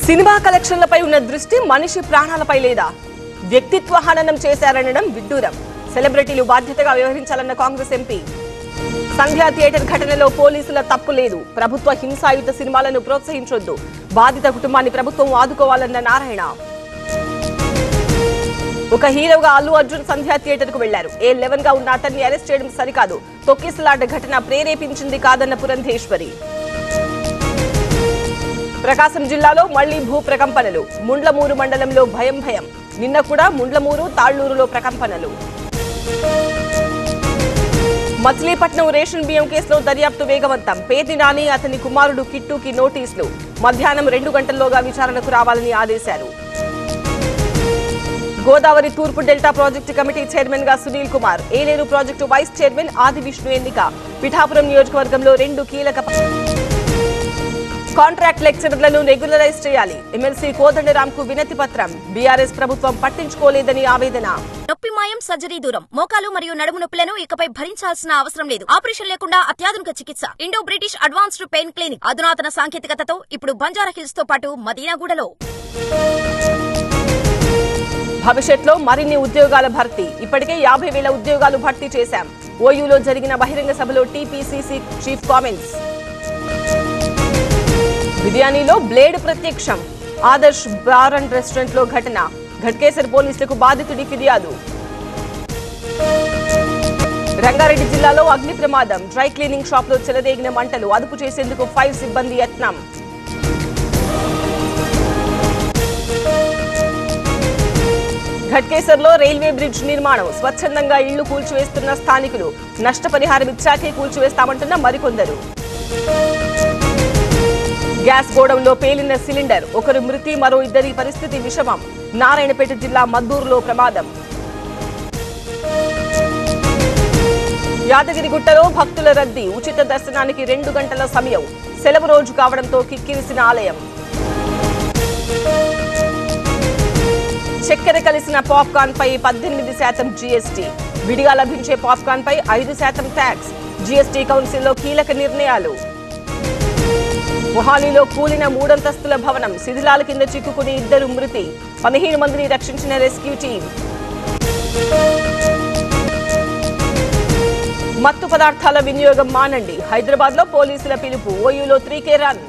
Cinema కలెక్షన్లపై ఉన్న దృష్టి మనిషి ప్రాణాలపై లేదా? వ్యక్తిత్వ హననం చేశారనడం విడ్డూరం. సెలబ్రిటీలు బాధ్యతగా వ్యవహరించాలన్న కాంగ్రెస్ ఎంపీ. సంధ్యా థియేటర్ ఘటనలో పోలీసుల తప్పు లేదు. ప్రభుత్వ హింసాయుత సినిమాలను ప్రోత్సహించొద్దు. బాధిత కుటుంబాన్ని ప్రభుత్వం ఆదుకోవాలన్న నారాయణ. ఒక హీరోగా అల్లు అర్జున్ సంధ్యా థియేటర్ కు వెళ్లారు. A11 గా ఉన్న అతన్ని అరెస్ట్ చేయడం సరికాదు. తొక్కిసలాట ఘటన ప్రేరేపించింది కాదన్న పురంధేశ్వరి. ప్రకాశం జిల్లాలో మళ్లీ భూ ప్రకంపనలు. ముండ్లమూరు మండలంలో భయం. నిన్న కూడా ముండ్లమూరు, తాళ్లూరులో ప్రకంపనలు. మచిలీపట్నం రేషన్ బియ్యం కేసులో దర్యాప్తు వేగవంతం. పేర్ని నాని, అతని కుమారుడు కిట్టుకి నోటీసులు. మధ్యాహ్నం 2 గంటల్లోగా విచారణకు రావాలని ఆదేశారు. గోదావరి తూర్పు డెల్టా ప్రాజెక్టు కమిటీ చైర్మన్ గా Sunil Kumar. Yeleru project vice chairman Adi Vishnu ఎన్నిక. పిఠాపురం నియోజకవర్గంలో 2 కీలక. కాంట్రాక్ట్ లెక్చరర్లను రెగ్యులరైజ్ చేయాలి. ఎమ్మెల్సీ కోదండరాంకు వినతి పత్రం. బీఆర్ఎస్ ప్రభుత్వం పట్టించుకోలేదని ఆవేదన. నొప్పి మాయం, సర్జరీ దూరం. మోకాలు మరియు నడుము నొప్పులను ఇకపై భరించాల్సిన అవసరం లేదు. ఆపరేషన్ లేకుండా అత్యాధునిక చికిత్స. Indo British advanced pain clinic. అధునాతన సాంకేతికతతో ఇప్పుడు బంజారా హిల్స్ తో పాటు మదీనాగూడలో. భవిష్యత్తులో మరిన్ని ఉద్యోగాల భర్తీ. ఇప్పటికే 50,000 ఉద్యోగాలు భర్తీ చేశాం. ఓయూలో జరిగిన బహిరంగ సభలో టీపీసీసీ చీఫ్ కామెంట్స్. బిర్యానీలో బ్లేడ్ ప్రత్యక్షం. ఆదర్శ్ బార్ అండ్ రెస్టారెంట్ లో ఘటన. ఘట్కేసర్ పోలీసులకు బాధితుడి ఫిర్యాదు. రంగారెడ్డి జిల్లాలో అగ్ని ప్రమాదం. డ్రై క్లీనింగ్ షాప్ లో చెలరేగిన మంటలు. అదుపు చేసేందుకు 5 సిబ్బంది యత్నం. ఘట్కేసర్లో రైల్వే బ్రిడ్జ్ నిర్మాణం. స్వచ్ఛందంగా ఇళ్లు కూల్చివేస్తున్న స్థానికులు. నష్టపరిహారం ఇచ్చాకే కూల్చివేస్తామంటున్న మరికొందరు. గ్యాస్ గోడౌన్లో పేలిన సిలిండర్. ఒకరు మృతి, మరో 2 పరిస్థితి విషమం. నారాయణపేట జిల్లా మద్దూరులో ప్రమాదం. యాదగిరిగుట్టలో భక్తుల రద్దీ. ఉచిత దర్శనానికి 2 గంటల సమయం. సెలవు రోజు కావడంతో కిక్కిరిసిన ఆలయం. చక్కెర కలిసిన పాప్కార్న్ పై 18% జీఎస్టీ. విడిగా లభించే పాప్కార్న్ పై 5% ట్యాక్స్. జీఎస్టీ కౌన్సిల్లో కీలక నిర్ణయాలు. మొహాలీలో కూలిన 3 అంతస్తుల భవనం. శిథిలాల కింద చిక్కుకుని 2 మృతి. 15 మందిని రక్షించిన రెస్క్యూ టీం. మత్తు పదార్థాల వినియోగం మానండి. హైదరాబాద్ లో పోలీసుల పిలుపు. ఓయూలో 3K రన్.